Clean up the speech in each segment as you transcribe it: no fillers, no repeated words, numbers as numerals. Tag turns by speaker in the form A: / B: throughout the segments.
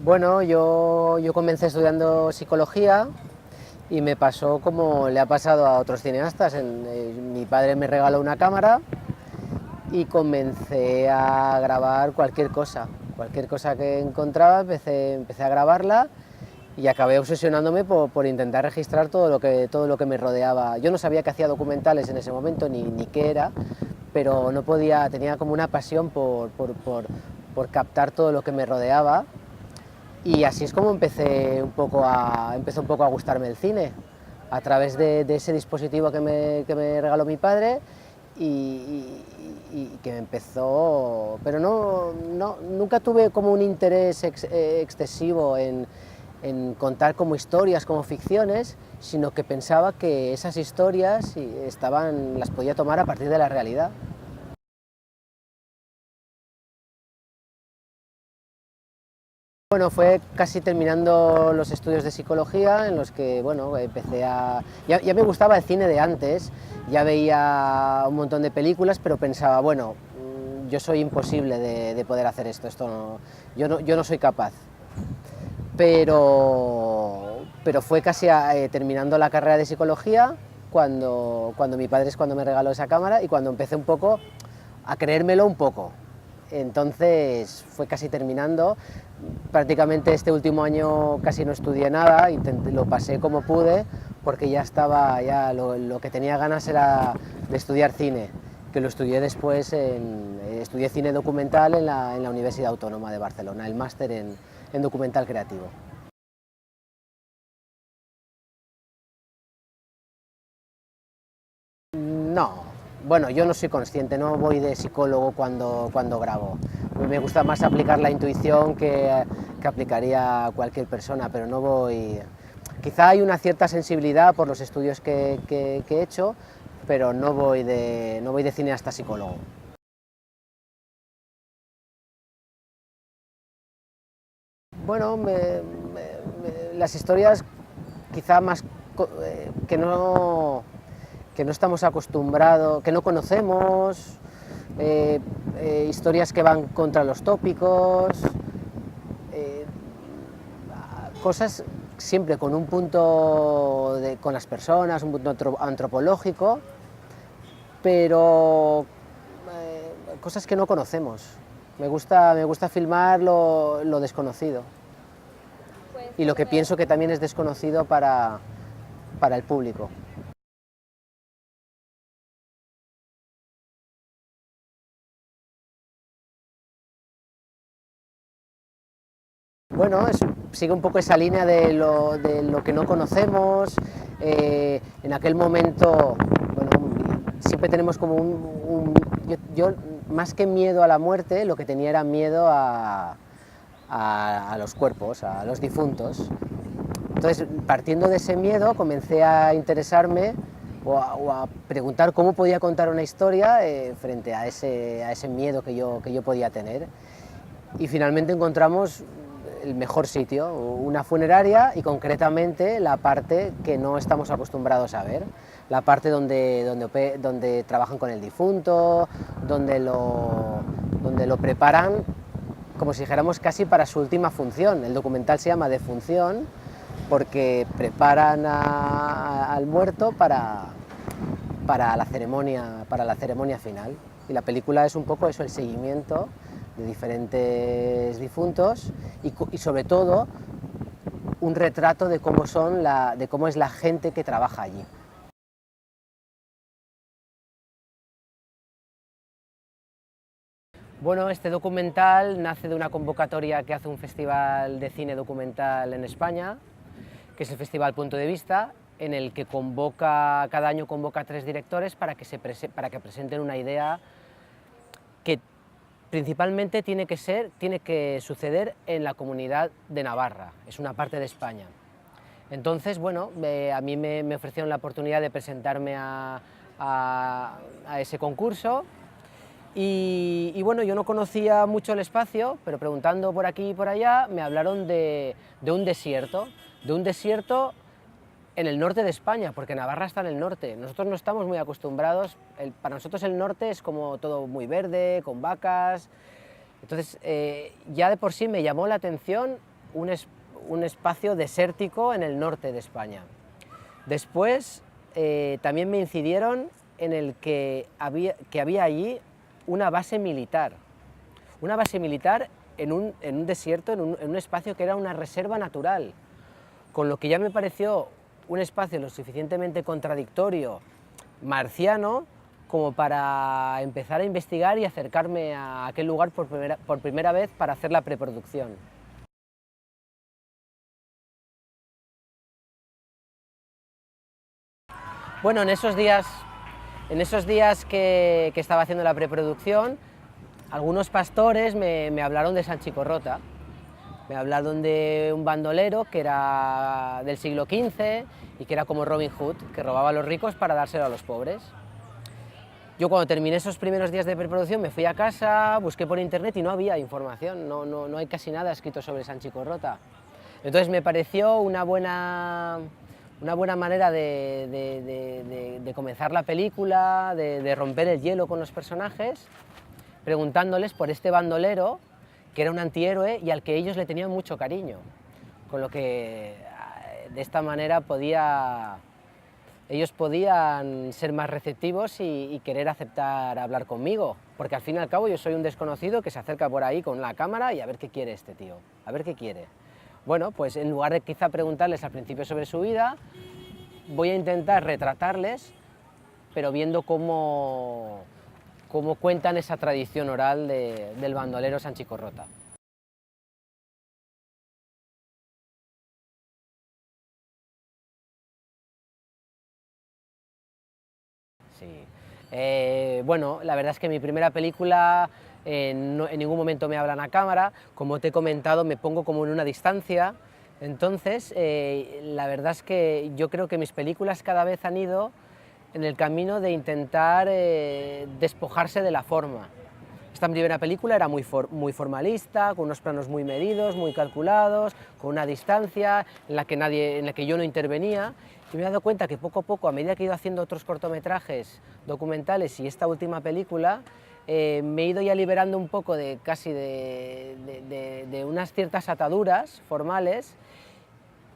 A: Bueno, yo comencé estudiando psicología y me pasó como le ha pasado a otros cineastas. Mi padre me regaló una cámara y comencé a grabar cualquier cosa que encontraba, empecé a grabarla y acabé obsesionándome por intentar registrar todo lo que me rodeaba. Yo no sabía que hacía documentales en ese momento ni qué era, pero no podía, tenía como una pasión por captar todo lo que me rodeaba. Y así es como empezó un poco a gustarme el cine, a través de ese dispositivo que me regaló mi padre y que me empezó... Pero nunca tuve como un interés excesivo en contar como historias, como ficciones, sino que pensaba que esas historias las podía tomar a partir de la realidad. Bueno, fue casi terminando los estudios de psicología en los que, bueno, ya me gustaba el cine de antes, ya veía un montón de películas, pero pensaba, bueno, yo soy imposible de poder hacer esto yo no soy capaz. Pero fue casi terminando la carrera de psicología cuando mi padre es cuando me regaló esa cámara y cuando empecé un poco a creérmelo un poco. Entonces fue casi terminando, prácticamente este último año casi no estudié nada, lo pasé como pude porque ya lo que tenía ganas era de estudiar cine, que lo estudié después, estudié cine documental en la Universidad Autónoma de Barcelona, el máster en documental creativo. No, bueno, yo no soy consciente, no voy de psicólogo cuando grabo. Me gusta más aplicar la intuición que aplicaría cualquier persona, pero no voy... Quizá hay una cierta sensibilidad por los estudios que he hecho, pero no voy de cineasta psicólogo. Bueno, las historias quizá más que no estamos acostumbrados, que no conocemos, historias que van contra los tópicos, eh, cosas siempre con un con las personas, un punto antropológico, pero cosas que no conocemos. Me gusta filmar lo desconocido y lo que pienso que también es desconocido para el público. Bueno, sigue un poco esa línea de lo que no conocemos. En aquel momento, bueno, siempre tenemos como yo, más que miedo a la muerte, lo que tenía era miedo a los cuerpos, a los difuntos. Entonces, partiendo de ese miedo, comencé a interesarme o a preguntar cómo podía contar una historia frente a ese miedo que yo podía tener. Y finalmente encontramos el mejor sitio, una funeraria y concretamente la parte que no estamos acostumbrados a ver, la parte donde trabajan con el difunto, donde lo preparan como si dijéramos casi para su última función. El documental se llama Defunción porque preparan al muerto para la ceremonia final. Y la película es un poco eso, el seguimiento de diferentes difuntos y sobre todo un retrato de de cómo es la gente que trabaja allí. Bueno, este documental nace de una convocatoria que hace un festival de cine documental en España, que es el Festival Punto de Vista, en el que cada año convoca a 3 directores para que presenten una idea que principalmente tiene que suceder en la Comunidad de Navarra, es una parte de España. Entonces, bueno, a mí me ofrecieron la oportunidad de presentarme a ese concurso y bueno, yo no conocía mucho el espacio, pero preguntando por aquí y por allá me hablaron de un desierto en el norte de España, porque Navarra está en el norte. Nosotros no estamos muy acostumbrados, para nosotros el norte es como todo muy verde, con vacas. Entonces, ya de por sí me llamó la atención un espacio desértico en el norte de España. Después también me incidieron en el que había allí una base militar en un desierto, en un espacio que era una reserva natural, con lo que ya me pareció un espacio lo suficientemente contradictorio, marciano, como para empezar a investigar y acercarme a aquel lugar por primera vez para hacer la preproducción. Bueno, en esos días que estaba haciendo la preproducción, algunos pastores me hablaron de Sanchicorrota. Me hablaron de un bandolero que era del siglo XV y que era como Robin Hood, que robaba a los ricos para dárselo a los pobres. Yo cuando terminé esos primeros días de preproducción me fui a casa, busqué por internet y no había información, no hay casi nada escrito sobre Sanchicorrota. Entonces me pareció una buena manera de comenzar la película, de romper el hielo con los personajes, preguntándoles por este bandolero, que era un antihéroe y al que ellos le tenían mucho cariño, con lo que de esta manera ellos podían ser más receptivos y querer aceptar hablar conmigo, porque al fin y al cabo yo soy un desconocido que se acerca por ahí con la cámara y a ver qué quiere este tío, a ver qué quiere. Bueno, pues en lugar de quizá preguntarles al principio sobre su vida, voy a intentar retratarles, pero viendo cómo cuentan esa tradición oral del bandolero Sanchicorrota. Sí. Bueno, la verdad es que mi primera película en ningún momento me hablan a cámara, como te he comentado me pongo como en una distancia, entonces la verdad es que yo creo que mis películas cada vez han ido en el camino de intentar despojarse de la forma. Esta primera película era muy formalista, con unos planos muy medidos, muy calculados, con una distancia en la que yo no intervenía, y me he dado cuenta que poco a poco, a medida que he ido haciendo otros cortometrajes documentales y esta última película, me he ido ya liberando un poco de unas ciertas ataduras formales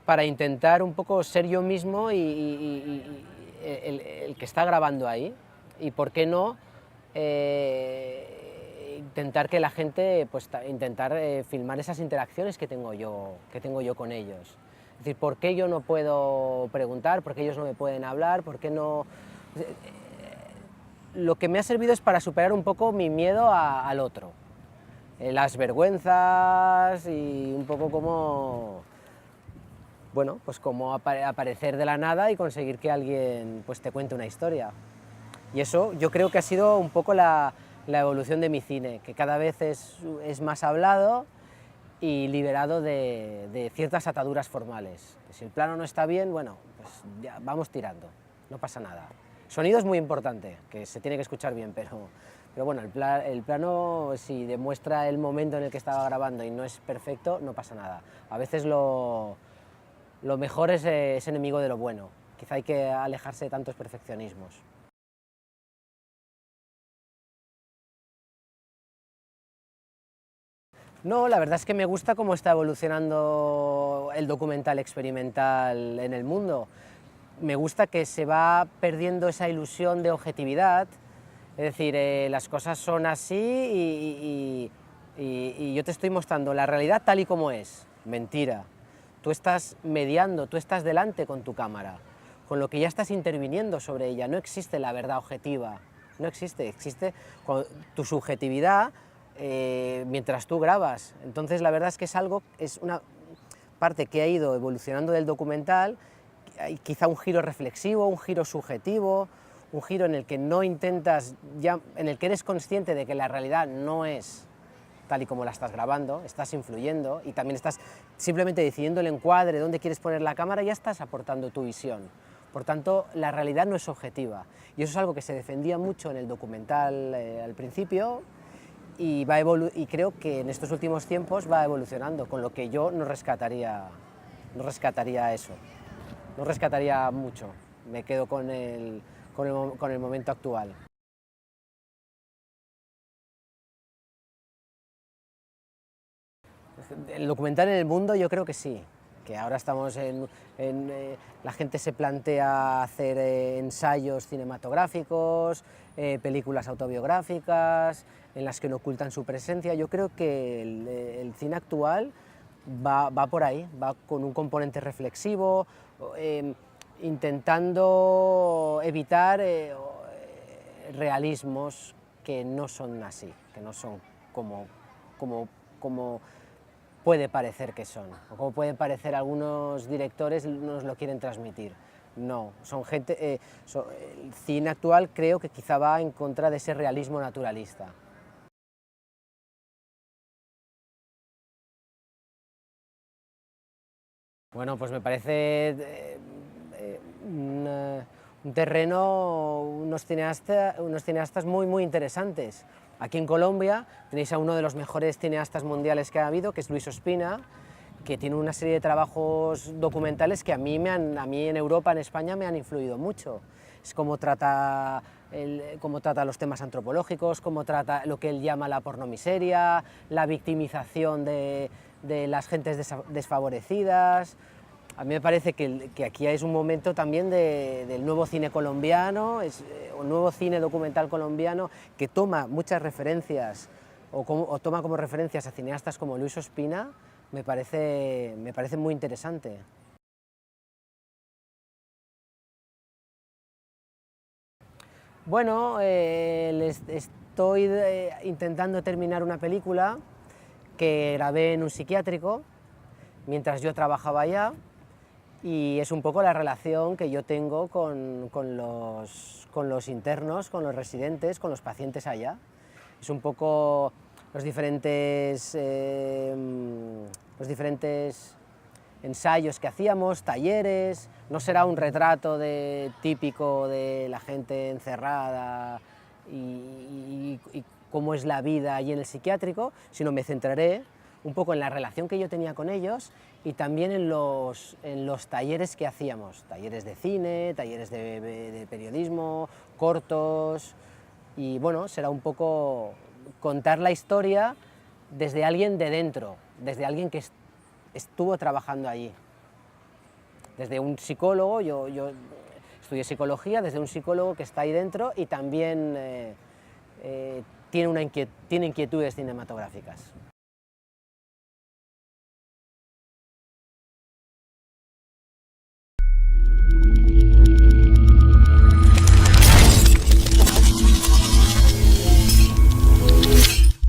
A: para intentar un poco ser yo mismo y el que está grabando ahí, y por qué no intentar que la gente, pues intentar filmar esas interacciones que tengo yo con ellos. Es decir, ¿por qué yo no puedo preguntar? ¿Por qué ellos no me pueden hablar? ¿Por qué no...? Lo que me ha servido es para superar un poco mi miedo al otro, las vergüenzas y un poco como, bueno, pues como aparecer de la nada y conseguir que alguien pues te cuente una historia. Y eso yo creo que ha sido un poco la evolución de mi cine, que cada vez es más hablado y liberado de ciertas ataduras formales. Que si el plano no está bien, bueno, pues ya vamos tirando, no pasa nada. Sonido es muy importante, que se tiene que escuchar bien, pero bueno, el plano, si demuestra el momento en el que estaba grabando y no es perfecto, no pasa nada. A veces lo mejor es enemigo de lo bueno. Quizá hay que alejarse de tantos perfeccionismos. No, la verdad es que me gusta cómo está evolucionando el documental experimental en el mundo. Me gusta que se va perdiendo esa ilusión de objetividad, es decir, las cosas son así y yo te estoy mostrando la realidad tal y como es. Mentira. Tú estás mediando, tú estás delante con tu cámara, con lo que ya estás interviniendo sobre ella. No existe la verdad objetiva, no existe, existe tu subjetividad mientras tú grabas. Entonces la verdad es que es una parte que ha ido evolucionando del documental. Hay quizá un giro reflexivo, un giro subjetivo, un giro en el que no intentas, en el que eres consciente de que la realidad no es tal y como la estás grabando, estás influyendo y también estás simplemente decidiendo el encuadre, dónde quieres poner la cámara, ya estás aportando tu visión. Por tanto, la realidad no es objetiva y eso es algo que se defendía mucho en el documental al principio y creo que en estos últimos tiempos va evolucionando, con lo que yo no rescataría eso. No rescataría mucho, me quedo con el momento actual. El documental en el mundo yo creo que sí, que ahora estamos la gente se plantea hacer ensayos cinematográficos, películas autobiográficas, en las que no ocultan su presencia. Yo creo que el cine actual va por ahí, va con un componente reflexivo, intentando evitar realismos que no son así, que no son como puede parecer que son, o como pueden parecer algunos directores nos lo quieren transmitir. No, son gente, el cine actual creo que quizá va en contra de ese realismo naturalista. Bueno, pues me parece un terreno, unos cineastas muy interesantes. Aquí en Colombia tenéis a uno de los mejores cineastas mundiales que ha habido, que es Luis Ospina, que tiene una serie de trabajos documentales que a mí en Europa, en España, me han influido mucho. Es cómo trata los temas antropológicos, cómo trata lo que él llama la pornomiseria, la victimización de las gentes desfavorecidas. A mí me parece que aquí es un momento también del nuevo cine colombiano, un nuevo cine documental colombiano que toma muchas referencias o toma como referencias a cineastas como Luis Ospina. Me parece muy interesante. Bueno, estoy intentando terminar una película que grabé en un psiquiátrico mientras yo trabajaba allá, y es un poco la relación que yo tengo con los internos, con los residentes, con los pacientes allá. Es un poco los diferentes ensayos que hacíamos, talleres. No será un retrato típico de la gente encerrada y cómo es la vida allí en el psiquiátrico, sino me centraré un poco en la relación que yo tenía con ellos y también en los talleres que hacíamos, talleres de cine, talleres de periodismo, cortos, y bueno, será un poco contar la historia desde alguien de dentro, desde alguien que estuvo trabajando allí. Desde un psicólogo, yo estudié psicología, desde un psicólogo que está ahí dentro y también tiene inquietudes cinematográficas.